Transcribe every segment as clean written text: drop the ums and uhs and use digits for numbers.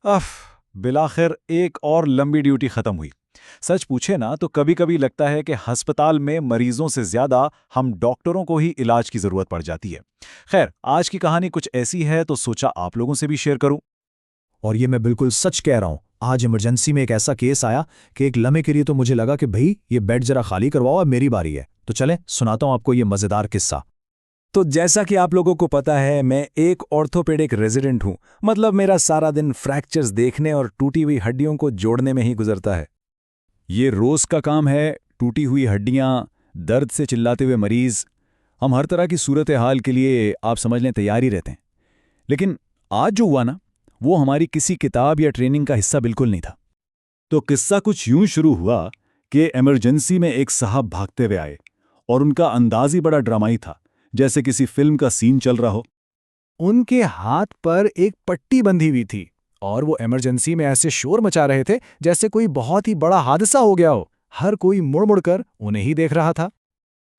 Of बिलाखिर एक और लंबी ड्यूटी खत्म हुई। सच पूछे ना तो कभी कभी लगता है कि अस्पताल में मरीजों से ज्यादा हम डॉक्टरों को ही इलाज की जरूरत पड़ जाती है। खैर, आज की कहानी कुछ ऐसी है तो सोचा आप लोगों से भी शेयर करूं। और ये मैं बिल्कुल सच कह रहा हूँ। आज इमरजेंसी में एक ऐसा केस आया कि एक लम्हे के लिए तो मुझे लगा कि भाई ये बेड जरा खाली करवाओ, अब मेरी बारी है। तो चलें सुनाता हूँ आपको ये मज़ेदार किस्सा। तो जैसा कि आप लोगों को पता है, मैं एक ऑर्थोपेडिक रेजिडेंट हूं। मतलब मेरा सारा दिन फ्रैक्चर्स देखने और टूटी हुई हड्डियों को जोड़ने में ही गुजरता है। ये रोज का काम है। टूटी हुई हड्डियां, दर्द से चिल्लाते हुए मरीज, हम हर तरह की सूरत हाल के लिए आप समझ लें तैयार ही रहते हैं। लेकिन आज जो हुआ ना, वो हमारी किसी किताब या ट्रेनिंग का हिस्सा बिल्कुल नहीं था। तो किस्सा कुछ यूं शुरू हुआ कि इमरजेंसी में एक साहब भागते हुए आए और उनका अंदाज ही बड़ा ड्रामाई था, जैसे किसी फिल्म का सीन चल रहा हो। उनके हाथ पर एक पट्टी बंधी हुई थी और वो इमरजेंसी में ऐसे शोर मचा रहे थे जैसे कोई बहुत ही बड़ा हादसा हो गया हो। हर कोई मुड़ मुड़ कर उन्हें ही देख रहा था।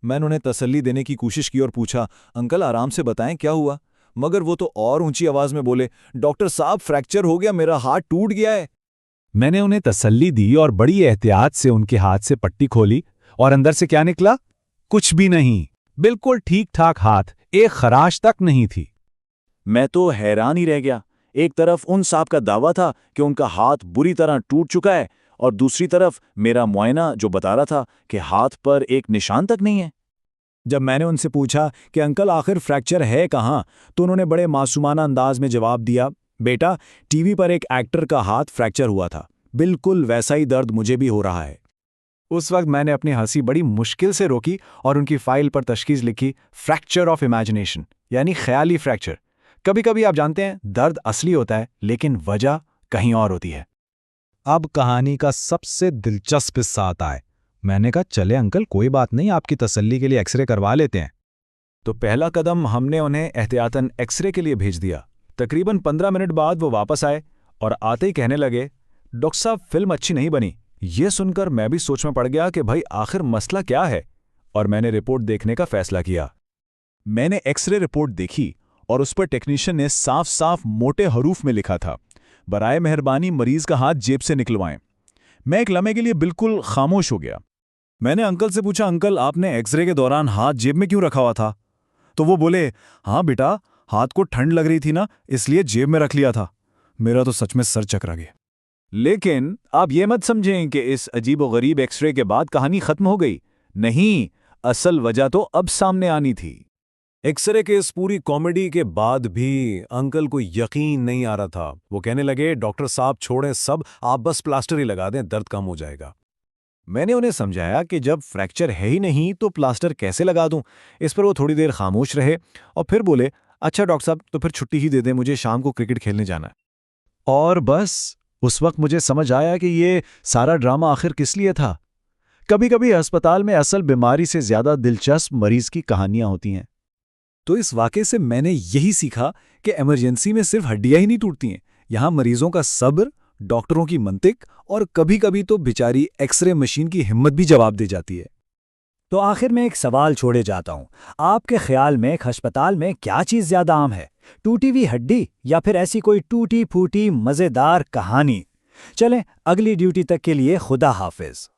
मैंने उन्हें तसल्ली देने की कोशिश की और पूछा, अंकल आराम से बताएं क्या हुआ। मगर वो तो और ऊंची आवाज में बोले, डॉक्टर साहब फ्रैक्चर हो गया, मेरा हाथ टूट गया है। मैंने उन्हें तसल्ली दी और बड़ी एहतियात से उनके हाथ से पट्टी खोली और अंदर से क्या निकला? कुछ भी नहीं। बिल्कुल ठीक ठाक हाथ, एक खराश तक नहीं थी। मैं तो हैरान ही रह गया। एक तरफ उन साहब का दावा था कि उनका हाथ बुरी तरह टूट चुका है, और दूसरी तरफ मेरा मुआयना जो बता रहा था कि हाथ पर एक निशान तक नहीं है। जब मैंने उनसे पूछा कि अंकल आखिर फ्रैक्चर है कहाँ, तो उन्होंने बड़े मासूमाना अंदाज में जवाब दिया, बेटा टीवी पर एक एक्टर का हाथ फ्रैक्चर हुआ था, बिल्कुल वैसा ही दर्द मुझे भी हो रहा है। उस वक्त मैंने अपनी हंसी बड़ी मुश्किल से रोकी और उनकी फाइल पर तशखीस लिखी, फ्रैक्चर ऑफ इमेजिनेशन, यानी ख्याली फ्रैक्चर। कभी कभी आप जानते हैं दर्द असली होता है लेकिन वजह कहीं और होती है। अब कहानी का सबसे दिलचस्प हिस्सा आता है। मैंने कहा, चले अंकल कोई बात नहीं, आपकी तसल्ली के लिए एक्सरे करवा लेते हैं। तो पहला कदम हमने उन्हें एहतियातन एक्सरे के लिए भेज दिया। तकरीबन 15 मिनट बाद वो वापस आए और आते ही कहने लगे, डॉक्टर साहब फिल्म अच्छी नहीं बनी। ये सुनकर मैं भी सोच में पड़ गया कि भाई आखिर मसला क्या है, और मैंने रिपोर्ट देखने का फैसला किया। मैंने एक्सरे रिपोर्ट देखी और उस पर टेक्नीशियन ने साफ साफ मोटे हरूफ में लिखा था, बराए मेहरबानी मरीज का हाथ जेब से निकलवाएं। मैं एक लम्हे के लिए बिल्कुल खामोश हो गया। मैंने अंकल से पूछा, अंकल आपने एक्सरे के दौरान हाथ जेब में क्यों रखा हुआ था? तो वो बोले, हाँ बेटा, हाथ को ठंड लग रही थी ना, इसलिए जेब में रख लिया था। मेरा तो सच में सर चकरा गया। लेकिन आप ये मत समझें कि इस अजीबोगरीब एक्सरे के बाद कहानी खत्म हो गई। नहीं, असल वजह तो अब सामने आनी थी। एक्सरे के इस पूरी कॉमेडी के बाद भी अंकल को यकीन नहीं आ रहा था। वो कहने लगे, डॉक्टर साहब छोड़ें सब, आप बस प्लास्टर ही लगा दें, दर्द कम हो जाएगा। मैंने उन्हें समझाया कि जब फ्रैक्चर है ही नहीं तो प्लास्टर कैसे लगा दूं। इस पर वो थोड़ी देर खामोश रहे और फिर बोले, अच्छा डॉक्टर साहब तो फिर छुट्टी ही दे दें, मुझे शाम को क्रिकेट खेलने जाना है। और बस उस वक्त मुझे समझ आया कि ये सारा ड्रामा आखिर किस लिए था। कभी कभी अस्पताल में असल बीमारी से ज्यादा दिलचस्प मरीज की कहानियां होती हैं। तो इस वाक़े से मैंने यही सीखा कि इमरजेंसी में सिर्फ हड्डियां ही नहीं टूटती हैं, यहाँ मरीजों का सब्र, डॉक्टरों की मंतिक और कभी कभी तो बेचारी एक्सरे मशीन की हिम्मत भी जवाब दे जाती है। तो आखिर में एक सवाल छोड़े जाता हूं, आपके ख्याल में एक अस्पताल में क्या चीज़ ज़्यादा आम है, टूटी हुई हड्डी या फिर ऐसी कोई टूटी फूटी मज़ेदार कहानी? चलें, अगली ड्यूटी तक के लिए खुदा हाफिज।